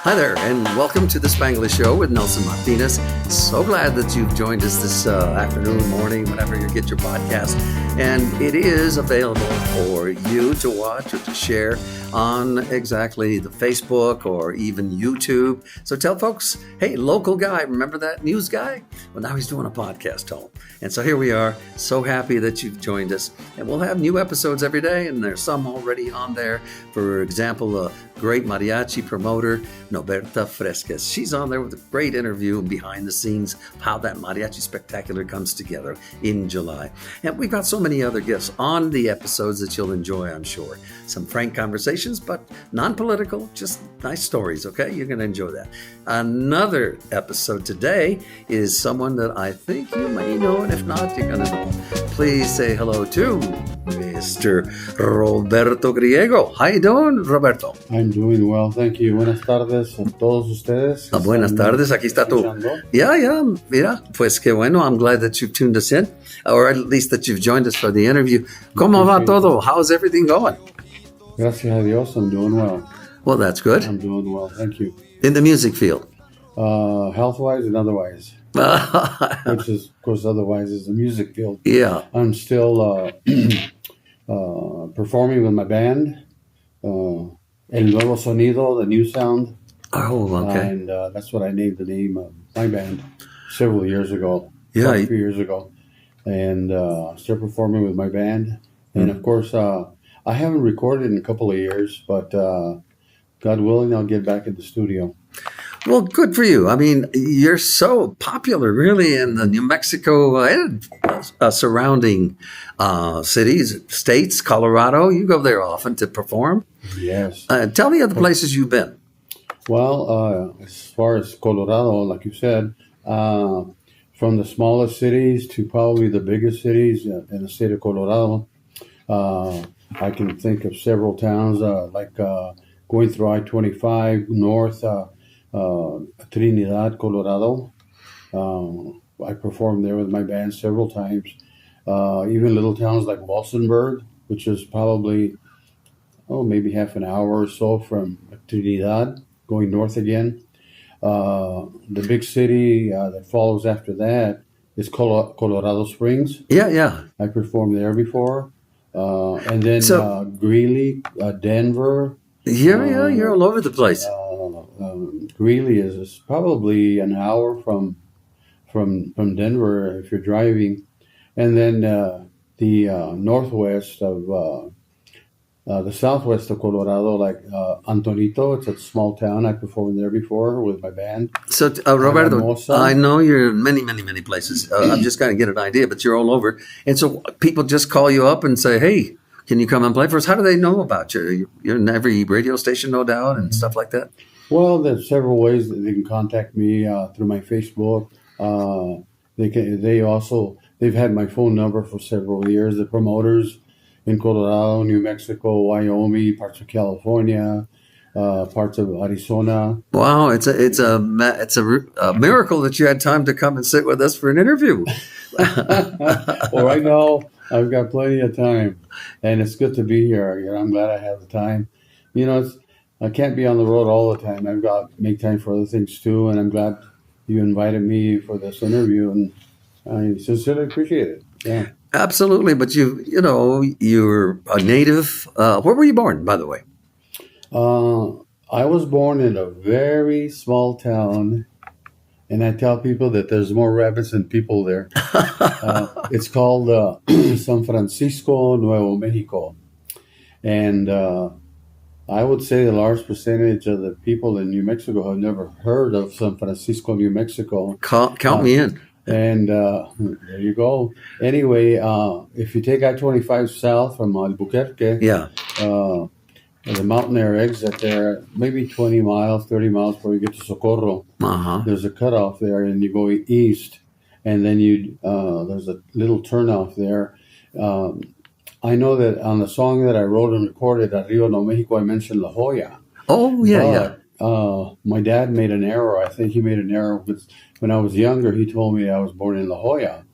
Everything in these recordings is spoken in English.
Hi there, and welcome to the Spanglish Show with Nelson Martinez. So glad that you've joined us this afternoon, morning, whenever you get your podcast. And it is available for you to watch or to share on exactly the Facebook or even YouTube. So tell folks, hey, local guy, remember that news guy? Well, now he's doing a podcast home. And so here we are, so happy that you've joined us. And we'll have new episodes every day, and there's some already on there. For example, a great mariachi promoter, Roberto Fresquez. She's on there with a great interview and behind the scenes, how that mariachi spectacular comes together in July. And we've got so many other guests on the episodes that you'll enjoy, I'm sure. Some frank conversations, but non-political, just nice stories, okay? You're going to enjoy that. Another episode today is someone that I think you may know, and if not, you're going to know. Please say hello to Mr. Roberto Griego. How you doing, Roberto? I'm doing well, thank you. Buenas tardes a todos ustedes. Buenas tardes, aquí está tú. Yeah, mira, pues qué bueno. I'm glad that you've tuned us in, or at least that you've joined us for the interview. ¿Cómo va todo? How's everything going? Gracias a Dios, I'm doing well. Well, that's good. I'm doing well, thank you. In the music field? Health-wise and otherwise. Which is, of course, otherwise is the music field. Yeah. I'm still performing with my band, El Nuevo Sonido, the new sound. Oh, okay. And that's what I named the name of my band several years ago. Yeah. A few years ago. And still performing with my band. And, of course, I haven't recorded in a couple of years, but God willing, I'll get back in the studio. Well, good for you. I mean, you're so popular, really, in the New Mexico and surrounding cities, states, Colorado. You go there often to perform. Yes. Tell me other places you've been. Well, as far as Colorado, like you said, from the smallest cities to probably the biggest cities in the state of Colorado, I can think of several towns like going through I-25 north, Trinidad, Colorado. I performed there with my band several times. Even little towns like Walsenburg, which is probably, maybe half an hour or so from Trinidad, going north again. The big city that follows after that is Colorado Springs. Yeah. I performed there before. And then Greeley, Denver. Yeah, you're all over the place. Greeley is probably an hour from Denver if you're driving, and then the northwest of the southwest of Colorado, like Antonito. It's a small town. I performed there before with my band. So, Roberto, I know you're in many places. I'm just going to get an idea, but you're all over. And so people just call you up and say, hey, can you come and play for us? How do they know about you? You're in every radio station, no doubt, and stuff like that? Well, there's several ways that they can contact me through my Facebook. They've had my phone number for several years. The promoters in Colorado, New Mexico, Wyoming, parts of California, parts of Arizona. Wow, it's a miracle that you had time to come and sit with us for an interview. Well, right now I've got plenty of time, and it's good to be here. I'm glad I have the time. I can't be on the road all the time. I've got to make time for other things too, and I'm glad you invited me for this interview, and I sincerely appreciate it. Yeah. Absolutely, but you're a native. Where were you born, by the way? I was born in a very small town, and I tell people that there's more rabbits than people there. It's called San Francisco, Nuevo Mexico, and I would say a large percentage of the people in New Mexico have never heard of San Francisco, New Mexico. Count me in. And there you go. Anyway, if you take I-25 south from Albuquerque, the mountain air exit there, maybe 20 miles, 30 miles before you get to Socorro. There's a cutoff there, and you go east, and then there's a little turnoff there. I know that on the song that I wrote and recorded at Rio Nuevo Mexico, I mentioned La Jolla. Oh, yeah. My dad made an error. I think he made an error because when I was younger, he told me I was born in La Jolla.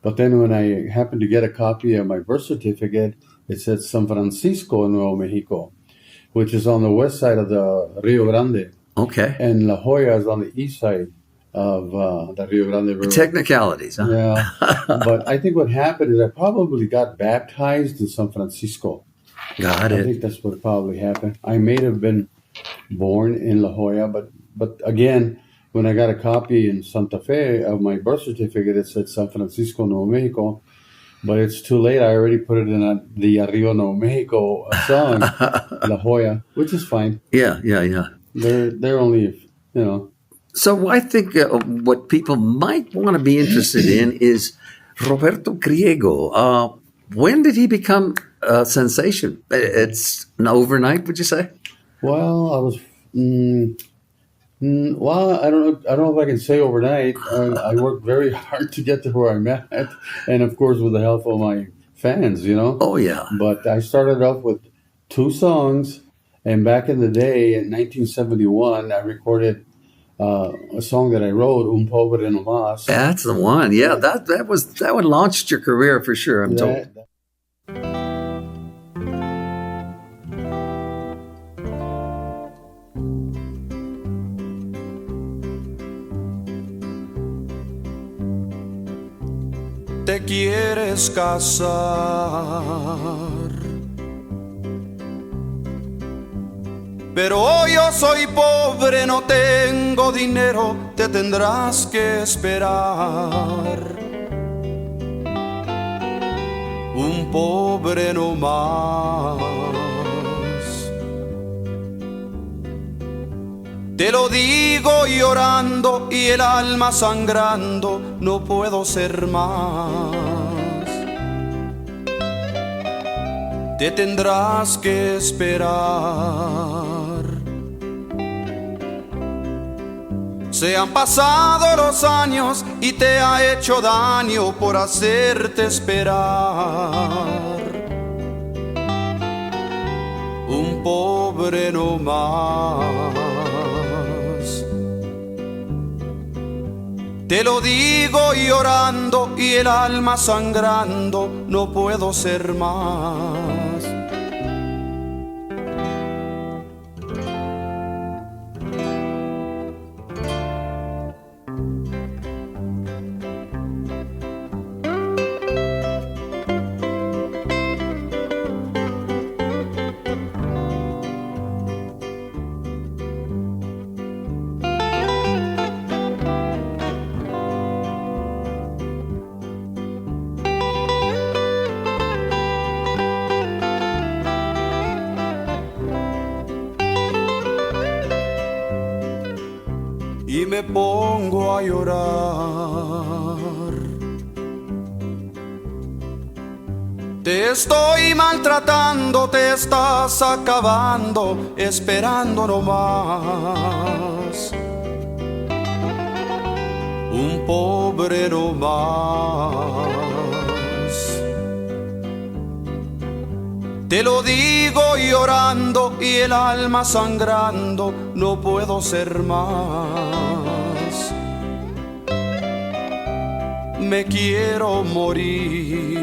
But then when I happened to get a copy of my birth certificate, it said San Francisco, Nuevo Mexico, which is on the west side of the Rio Grande. Okay. And La Jolla is on the east side of the Rio Grande River. Technicalities, huh? Yeah. But I think what happened is I probably got baptized in San Francisco. Got it. I think that's what probably happened. I may have been born in La Jolla, but again, when I got a copy in Santa Fe of my birth certificate, it said San Francisco, Nuevo Mexico. But it's too late. I already put it in the Rio Nuevo Mexico song, La Jolla, which is fine. Yeah. They're only, So I think what people might want to be interested in is Roberto Griego. When did he become a sensation? It's an overnight, would you say? Well, I was. Well, I don't know if I can say overnight. I worked very hard to get to where I'm at, and of course with the help of my fans, Oh yeah. But I started off with 2 songs, and back in the day, in 1971, I recorded a song that I wrote, Un Pobre No Más. That's the one. Yeah, that one launched your career for sure, I'm told. Te quieres casar, pero yo soy pobre, no tengo dinero, te tendrás que esperar. Un pobre no más. Te lo digo llorando y el alma sangrando, no puedo ser más. Te tendrás que esperar. Se han pasado los años y te ha hecho daño por hacerte esperar. Un pobre no más. Te lo digo llorando y el alma sangrando, no puedo ser más. Y me pongo a llorar. Te estoy maltratando, te estás acabando, esperando nomás. Un pobre nomás. Te lo digo llorando y el alma sangrando, no puedo ser más. Me quiero morir.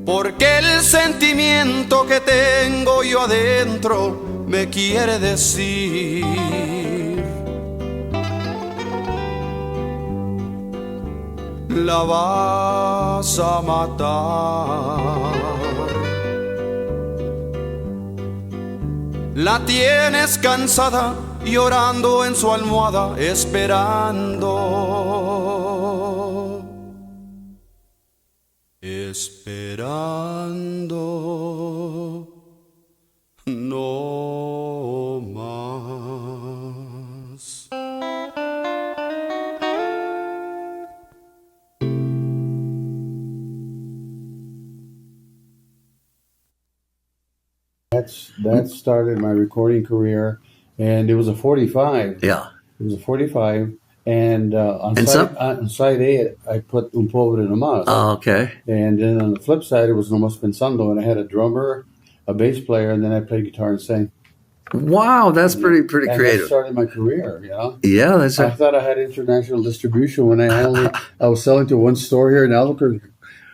Porque el sentimiento que tengo yo adentro me quiere decir: la vas a matar. La tienes cansada, llorando en su almohada, esperando. Esperando no más. That started my recording career, and it was a 45. Yeah. It was a 45, and on side A, I put Un Pobre No Más. Oh, okay. And then on the flip side, it was No Más Pensando, and I had a drummer, a bass player, and then I played guitar and sang. Wow, that's pretty and creative. That started my career, Yeah, I thought I had international distribution when I was selling to one store here in Albuquerque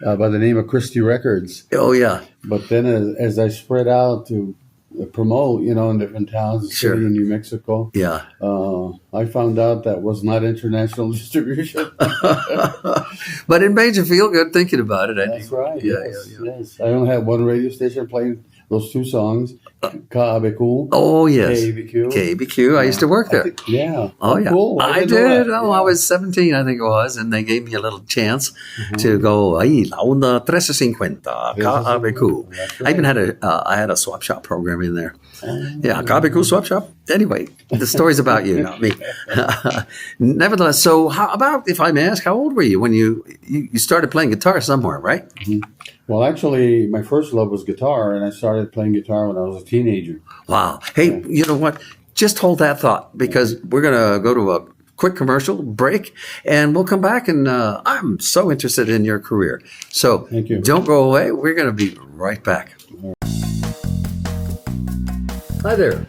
by the name of Christie Records. Oh, yeah. But then as I spread out to promote, in different towns, Sure. in New Mexico. Yeah. I found out that was not international distribution. But it made you feel good thinking about it. That's right. Yeah, yes. I only had one radio station playing those two songs, KABQ. Oh, yes. KBQ. KBQ. I used to work there. Oh, yeah. Cool. I did. I was 17, I think it was, and they gave me a little chance to go, ahí, la onda 1350, KBQ. That's I even right. I had a swap shop program in there. Yeah, KBQ swap shop. Anyway, the story's about you, not me. Nevertheless, so how about, if I may ask, how old were you when you started playing guitar somewhere, right? Well, actually, my first love was guitar, and I started playing guitar when I was a teenager. Wow. Hey, you know what? Just hold that thought, because we're going to go to a quick commercial break, and we'll come back, and I'm so interested in your career. So Thank you. Don't go away. We're going to be right back. Hi there.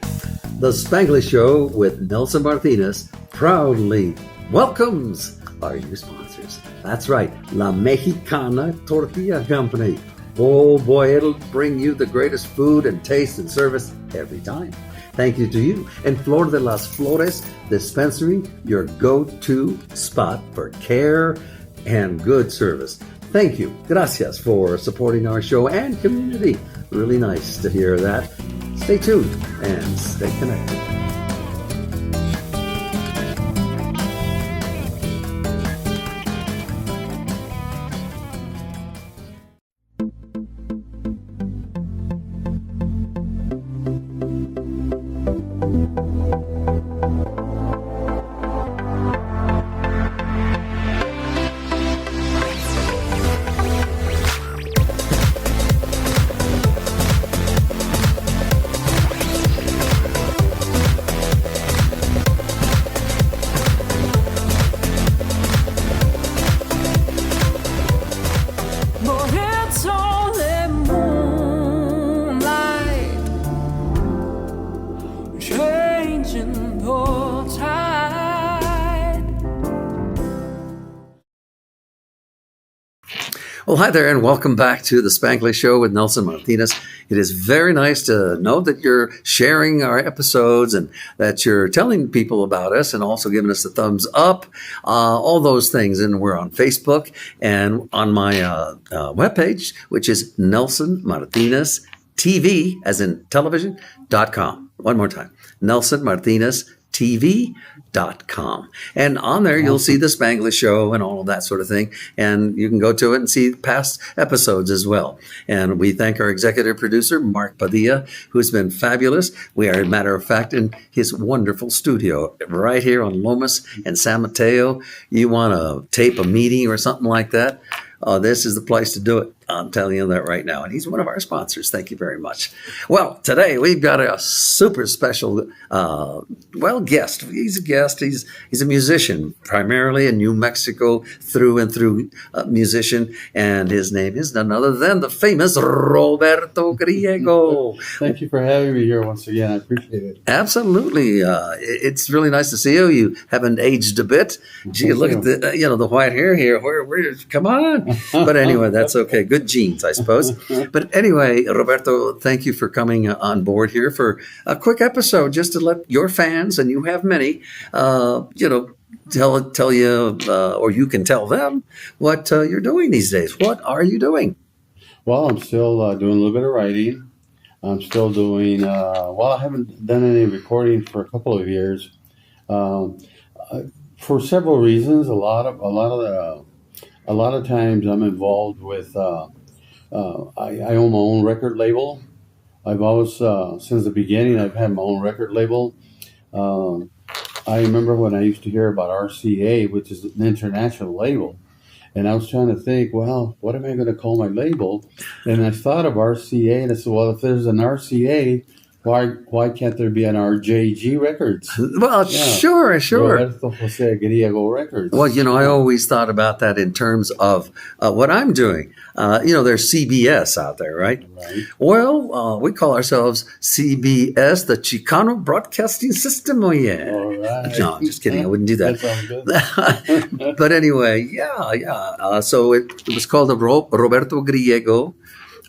The Spanglish Show with Nelson Martinez proudly welcomes our new sponsors. That's right, La Mexicana Tortilla Company. Oh boy, it'll bring you the greatest food and taste and service every time. Thank you to you and Flor de las Flores Dispensary, your go-to spot for care and good service. Thank you. Gracias for supporting our show and community. Really nice to hear that. Stay tuned and stay connected. Well, hi there, and welcome back to the Spanglish Show with Nelson Martinez. It is very nice to know that you're sharing our episodes and that you're telling people about us and also giving us a thumbs up, all those things. And we're on Facebook and on my webpage, which is Nelson Martinez TV, as in television.com. One more time, Nelson Martinez TV.com. And on there, you'll see the Spanglish Show and all of that sort of thing. And you can go to it and see past episodes as well. And we thank our executive producer, Mark Padilla, who's been fabulous. We are, as a matter of fact, in his wonderful studio right here on Lomas and San Mateo. You want to tape a meeting or something like that? This is the place to do it. I'm telling you that right now. And he's one of our sponsors. Thank you very much. Well, today we've got a super special, guest. He's a guest. He's a musician, primarily a New Mexico through and through musician. And his name is none other than the famous Roberto Griego. Thank you for having me here once again. I appreciate it. Absolutely. It's really nice to see you. You haven't aged a bit. Gee, look at the, the white hair here. Where, come on. But anyway, that's okay. Good genes, I suppose. But anyway, Roberto, thank you for coming on board here for a quick episode, just to let your fans, and you have many, tell you, or you can tell them what you're doing these days. What are you doing? Well, I'm still doing a little bit of writing. I'm still doing, I haven't done any recording for a couple of years. For several reasons, a lot of times I'm involved with, I own my own record label. I've always, since the beginning, I've had my own record label. I remember when I used to hear about RCA, which is an international label, and I was trying to think, well, what am I going to call my label? And I thought of RCA, and I said, well, if there's an RCA, why can't there be an RJG Records? Well, sure. Roberto Jose Griego Records. Well, I always thought about that in terms of what I'm doing. There's CBS out there, right? Right. Well, we call ourselves CBS, the Chicano Broadcasting System. Oh, yeah. All right. No, I'm just kidding. I wouldn't do that. That sounds good. But anyway, yeah. So it was called the Roberto Griego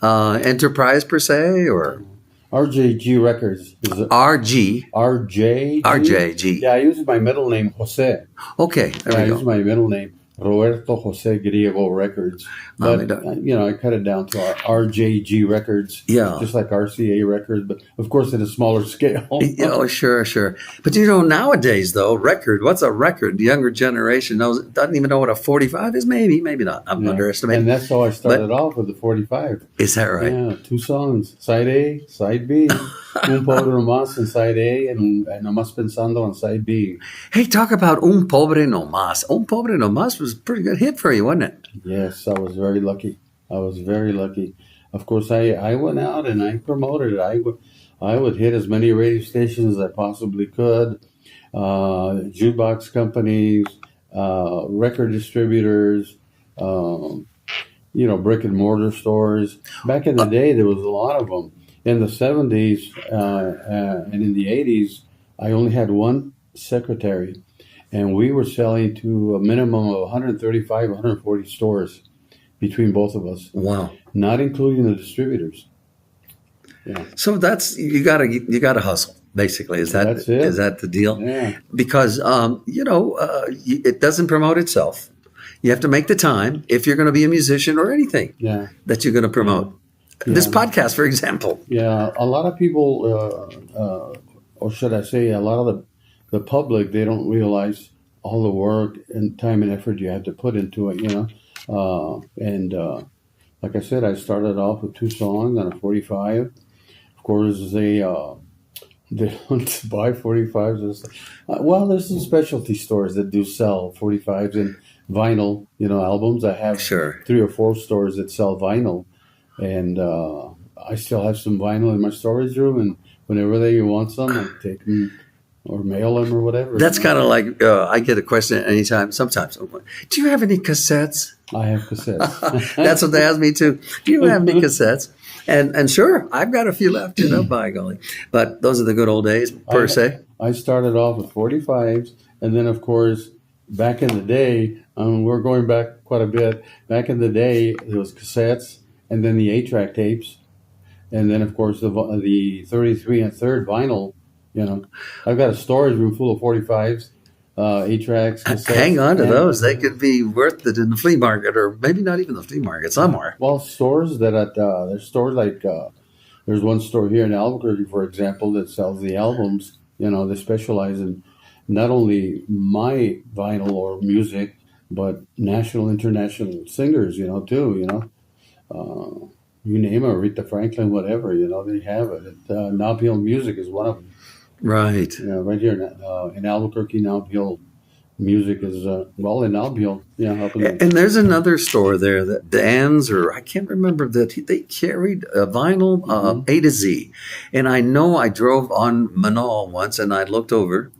Enterprise, per se, or... RJG Records. RG. RJG? RJG. Yeah, I use my middle name, Jose. Okay, there we I go. use my middle name, Roberto Jose Griego Records. But, I cut it down to RJG Records. Yeah. Just like RCA Records, but of course in a smaller scale. Oh, sure. But nowadays, though, what's a record? The younger generation doesn't even know what a 45 is. Maybe not. I'm underestimating. And that's how I started off with the 45. Is that right? Yeah, 2 songs. Side A, Side B. Un Pobre Nomás on Side A and Nomás Pensando on Side B. Hey, talk about Un Pobre Nomás. Un Pobre Nomás was a pretty good hit for you, wasn't it? Yes, I was very lucky. Of course, I went out and I promoted it. I would hit as many radio stations as I possibly could, jukebox companies, record distributors, brick and mortar stores. Back in the day, there was a lot of them. In the 70s and in the 80s, I only had one secretary, and we were selling to a minimum of 135, 140 stores between both of us. Wow. Not including the distributors. Yeah. So that's you gotta hustle. Basically, That's it. Is that the deal? Yeah. Because it doesn't promote itself. You have to make the time if you're going to be a musician or anything that you're going to promote. Yeah. This podcast, for example. Yeah, a lot of people, or should I say, a lot of the public, they don't realize all the work and time and effort you have to put into it. Like I said, I started off with 2 songs on a 45. Of course, they don't buy 45s. Well, there's some specialty stores that do sell 45s and vinyl, albums. I have 3 or 4 stores that sell vinyl, and I still have some vinyl in my storage room. And whenever they want some, I take them or mail them or whatever. That's kind of like I get a question anytime. Sometimes, do you have any cassettes? I have cassettes. That's what they ask me too. Do you have any cassettes? And sure, I've got a few left, by golly. But those are the good old days, per se. I started off with 45s, and then, of course, back in the day, we're going back quite a bit. Back in the day, there was cassettes, and then the 8-track tapes, and then, of course, the 33 and third vinyl. I've got a storage room full of 45s. 8-tracks. Hang on to those. They could be worth it in the flea market, or maybe not even the flea market, somewhere. Well, stores there's stores like, there's one store here in Albuquerque, for example, that sells the albums. They specialize in not only my vinyl or music, but national, international singers, too, you name it, Aretha Franklin, whatever, they have it. Knob Hill Music is one of them. Right. Yeah, right here in Albuquerque, Knob Hill Music is, in Knob Hill. Yeah, helping them. And there's another store there that Dan's, or I can't remember, that they carried a vinyl A to Z. And I know I drove on Manal once and I looked over,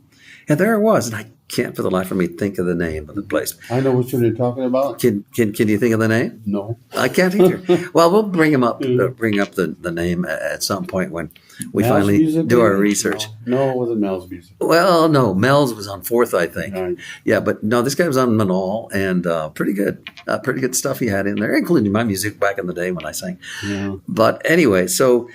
and there it was. And I can't for the life of me think of the name of the place. I know what you're talking about. Can you think of the name? No. I can't either. Well, we'll bring up the name at some point when we Mel's finally music, do our maybe? research. No, it wasn't Mel's music. Well, no, Mel's was on 4th, I think. Right. Yeah, but no, this guy was on Manal, and pretty good stuff he had in there, including my music back in the day when I sang. Yeah. But anyway, so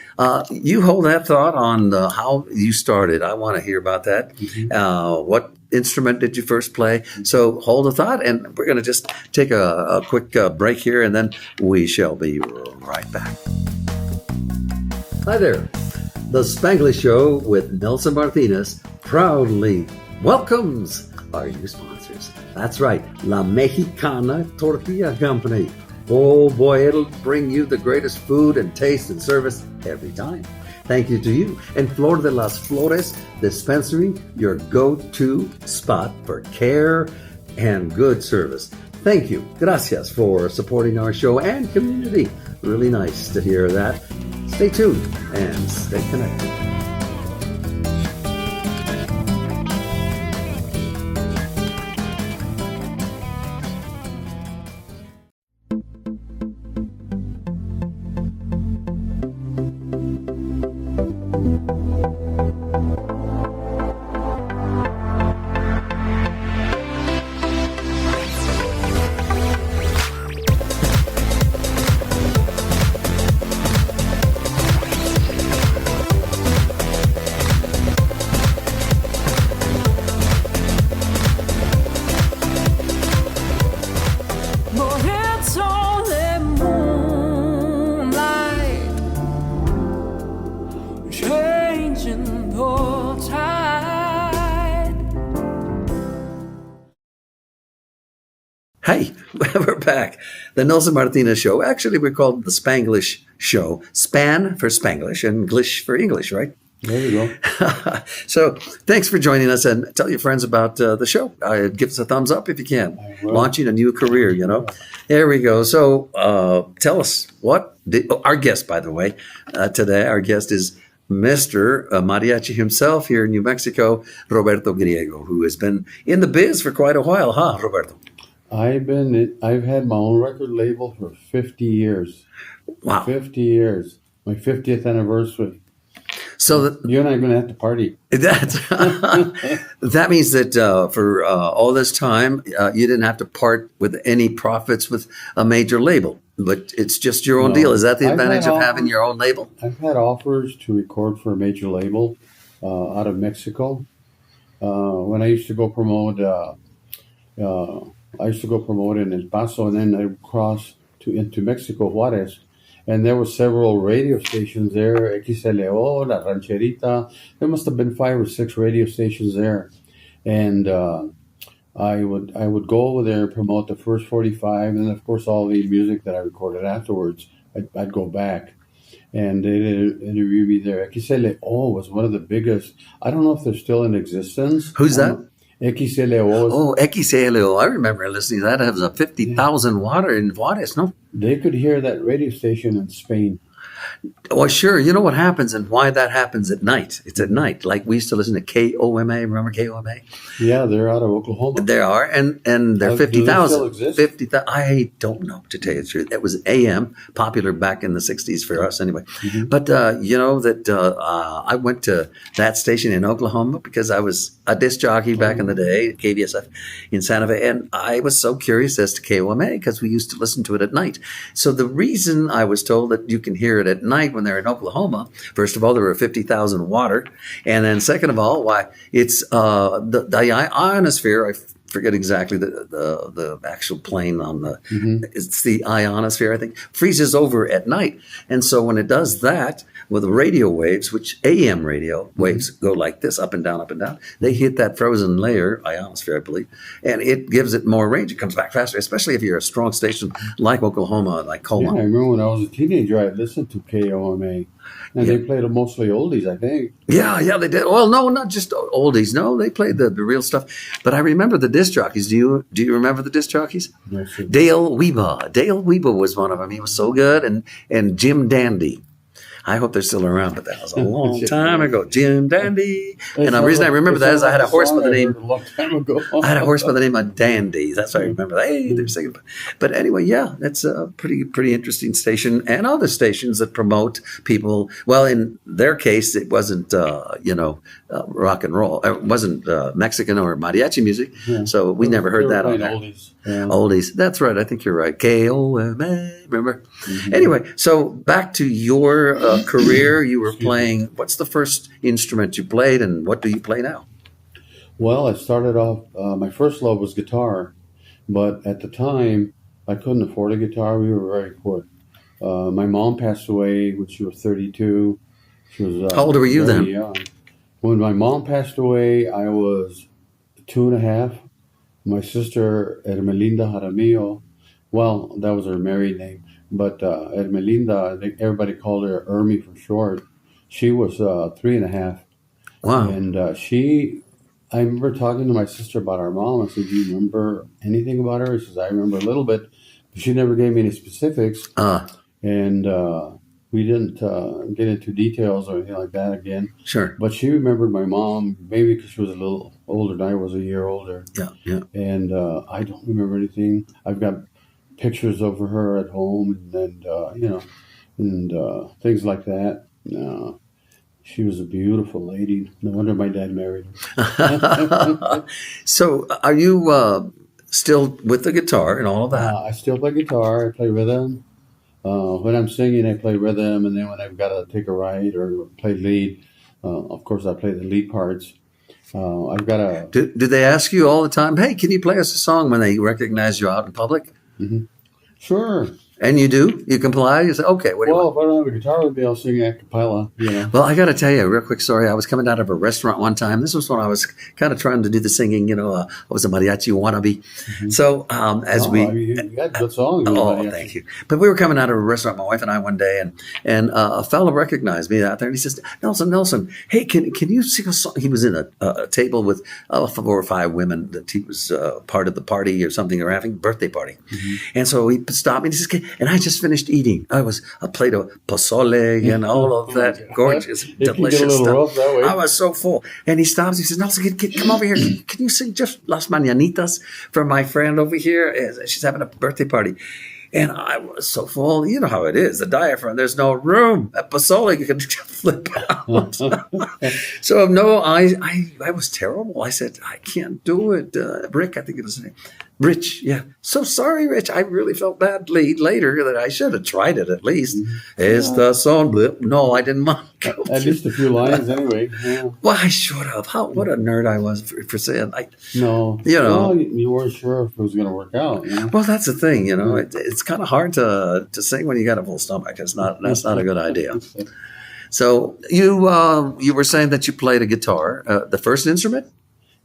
you hold that thought on how you started. I want to hear about that. Mm-hmm. What instrument did you first play? So hold a thought, and we're going to just take a quick break here, and then we shall be right back. Hi there. The Spanglish Show with Nelson Martinez proudly welcomes our new sponsors. That's right, La Mexicana Tortilla Company. Oh boy, it'll bring you the greatest food and taste and service every time. Thank you to you and Flor de las Flores Dispensary, your go-to spot for care and good service. Thank you. Gracias for supporting our show and community. Really nice to hear that. Stay tuned and stay connected. catching the tide. Hey, we're back. The Nelson Martinez Show. Actually, we called it the Spanglish Show. Span for Spanglish and Glish for English, right? There you go. So thanks for joining us, and tell your friends about the show. Give us a thumbs up if you can. Launching a new career, you know. There we go. So tell us our guest, by the way, today, our guest is Mr. Mariachi himself here in New Mexico, Roberto Griego, who has been in the biz for quite a while, huh, Roberto? I've had my own record label for 50 years. Wow. 50 years. My 50th anniversary. So you and I are going to have to party. That means that for all this time, you didn't have to part with any profits with a major label, but it's just your own deal. Is that the advantage of having your own label? I've had offers to record for a major label out of Mexico. When I used to go promote, in El Paso, and then I would cross into Mexico, Juarez. And there were several radio stations there, XLO, La Rancherita. There must have been 5 or 6 radio stations there. And I would go over there and promote the first 45, and then, of course, all the music that I recorded afterwards. I'd go back. And they did interview me there. XLO was one of the biggest. I don't know if they're still in existence. Who's that? XLO. Oh, XLO. I remember listening to that. It was a 50,000 watt in Juarez, no? They could hear that radio station in Spain. Well, sure. You know what happens and why that happens at night? It's at night. Like we used to listen to KOMA. Remember KOMA? Yeah, they're out of Oklahoma. They are, and they're 50,000. Do they still exist? I don't know, to tell you the truth. It was AM, popular back in the 60s for us anyway. Mm-hmm. But you know that I went to that station in Oklahoma because I was a disc jockey back in the day, KVSF in Santa Fe, and I was so curious as to KOMA because we used to listen to it at night. So the reason I was told that you can hear it at night when they're in Oklahoma, first of all, there were 50,000 water, and then second of all, why it's the ionosphere. I forget exactly the actual plane on the. Mm-hmm. It's the ionosphere, I think, freezes over at night, and so when it does that with the radio waves, which AM radio waves go like this, up and down, they hit that frozen layer, ionosphere, I believe, and it gives it more range. It comes back faster, especially if you're a strong station like Oklahoma, like Colon. Yeah, I remember when I was a teenager, I listened to KOMA. And they played mostly oldies, I think. Yeah, they did. Well, no, not just oldies. No, they played the real stuff. But I remember the disc jockeys. Do you remember the disc jockeys? Yes, sir. Dale Weber was one of them. He was so good. And Jim Dandy. I hope they're still around, but that was a long time ago. Jim Dandy. And the reason I remember that is I had a horse by the name. I had a horse by the name of Dandy. That's what I remember. Hey, they're singing. But anyway, yeah, that's a pretty interesting station, and other stations that promote people. Well, in their case, it wasn't rock and roll. It wasn't Mexican or mariachi music, so we never heard that on there. Oldies. Oldies. That's right. I think you're right. KOMA. Remember? Mm-hmm. Anyway, so back to your career. You were playing. What's the first instrument you played, and what do you play now? Well, I started off. My first love was guitar, but at the time I couldn't afford a guitar. We were very poor. My mom passed away when she was 32. She was. How old were you then? Young. When my mom passed away, I was 2.5. My sister Ermelinda Jaramillo, well, that was her married name, but Ermelinda, I think everybody called her Ermi for short. She was 3.5. Wow. And I remember talking to my sister about our mom. I said, do you remember anything about her? She says, I remember a little bit, but she never gave me any specifics. And we didn't get into details or anything like that again. Sure. But she remembered my mom, maybe because she was a little older than I was, a year older. Yeah. And I don't remember anything. I've got pictures of her at home and things like that. She was a beautiful lady. No wonder my dad married her. So are you still with the guitar and all of that? I still play guitar. I play rhythm. When I'm singing, I play rhythm, and then when I've got to take a ride or play lead, of course, I play the lead parts. I've got a. Do they ask you all the time? Hey, can you play us a song when they recognize you out in public? Mm-hmm. Sure. And you do? You comply? You say, okay, wait. Well, if I don't have a guitar with me, I'll sing a cappella, Well, I got to tell you a real quick story. I was coming out of a restaurant one time. This was when I was kind of trying to do the singing, I was a mariachi wannabe. Mm-hmm. So you got good songs. Thank you. But we were coming out of a restaurant, my wife and I, one day, and a fellow recognized me out there, and he says, Nelson, hey, can you sing a song? He was in a table with 4 or 5 women that he was part of the party or something. They were having a birthday party. Mm-hmm. And so he stopped me and he says, and I just finished eating. I was a plate of pozole and all of that gorgeous, delicious stuff. I was so full. And he stops. He says, Nelson, come over here. Can you sing just Las Mañanitas for my friend over here? She's having a birthday party. And I was so full. You know how it is. The diaphragm, there's no room. At pozole, you can flip out. So, no, I was terrible. I said, I can't do it. Rick, I think it was his name. Rich, yeah. So sorry, Rich. I really felt badly later that I should have tried it at least. Esta son. No, I didn't mind. At least a few lines anyway. Yeah. Well, I should have. What a nerd I was for saying. No. You weren't sure if it was going to work out. Well, that's the thing. It's kind of hard to sing when you got a full stomach. That's not a good idea. So you were saying that you played a guitar. The first instrument?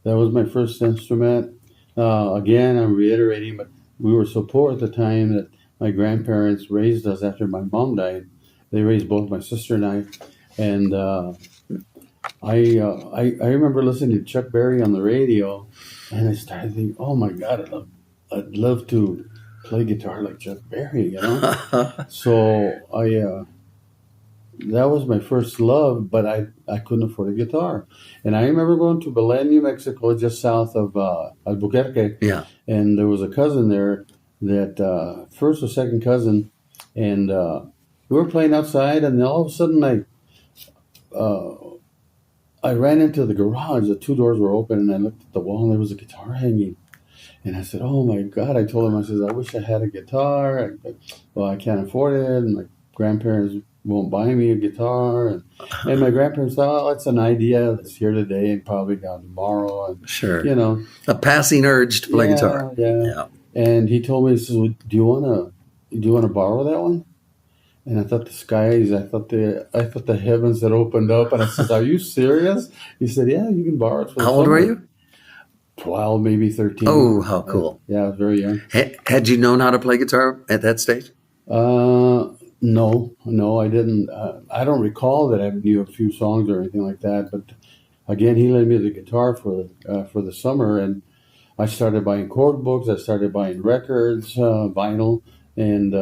That was my first instrument. Again, I'm reiterating, but we were so poor at the time that my grandparents raised us after my mom died. They raised both my sister and I. And I remember listening to Chuck Berry on the radio, and I started thinking, oh my God, I'd love to play guitar like Chuck Berry, So that was my first love, but I couldn't afford a guitar. And I remember going to Belen, New Mexico, just south of Albuquerque. Yeah. And there was a cousin there that, first or second cousin, and we were playing outside, and then all of a sudden I ran into the garage. The 2 doors were open, and I looked at the wall, and there was a guitar hanging. And I said, oh my God. I told him, I wish I had a guitar. I can't afford it. And my grandparents won't buy me a guitar. And my grandparents thought, it's an idea that's here today and probably gone tomorrow. And, sure. A passing urge to play guitar. Yeah. And he told me, he says, do you want to borrow that one? And I thought the skies, I thought the heavens had opened up. And I said, are you serious? He said, yeah, you can borrow it. How old were you? 12, maybe 13. Oh, how cool. Yeah, I was very young. Had you known how to play guitar at that stage? No, I didn't. I don't recall that I knew a few songs or anything like that. But again, he lent me the guitar for the summer, and I started buying chord books. I started buying records, vinyl, and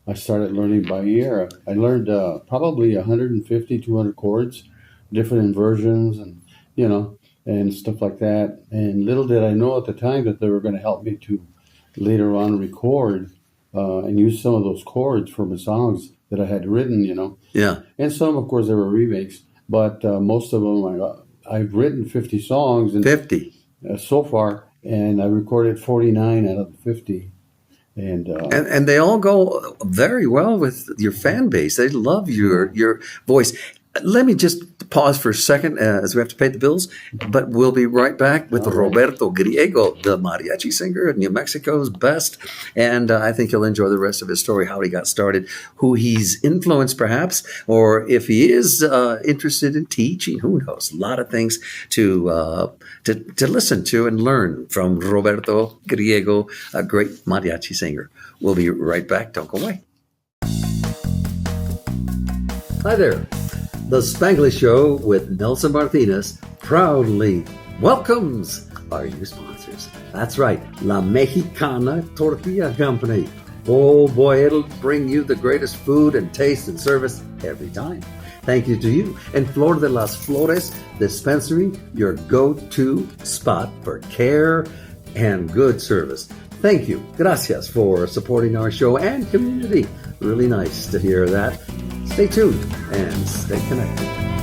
I started learning by ear. I learned probably 150, 200 chords, different inversions, and and stuff like that. And little did I know at the time that they were going to help me to later on record and use some of those chords for my songs that I had written, Yeah. And some, of course, there were remakes, but most of them, I've written 50 songs. 50? So far, and I recorded 49 out of the 50. And they all go very well with your fan base. They love your voice. Let me just pause for a second as we have to pay the bills, but we'll be right back with Roberto Griego, the mariachi singer, New Mexico's best. And I think you'll enjoy the rest of his story, how he got started, who he's influenced perhaps, or if he is interested in teaching, who knows? A lot of things to listen to and learn from Roberto Griego, a great mariachi singer. We'll be right back. Don't go away. Hi there. The Spanglish Show with Nelson Martinez proudly welcomes our new sponsors. That's right, La Mexicana Tortilla Company. Oh boy, it'll bring you the greatest food and taste and service every time. Thank you to you and Flor de las Flores Dispensary, your go-to spot for care and good service. Thank you. Gracias for supporting our show and community. Really nice to hear that. Stay tuned and stay connected.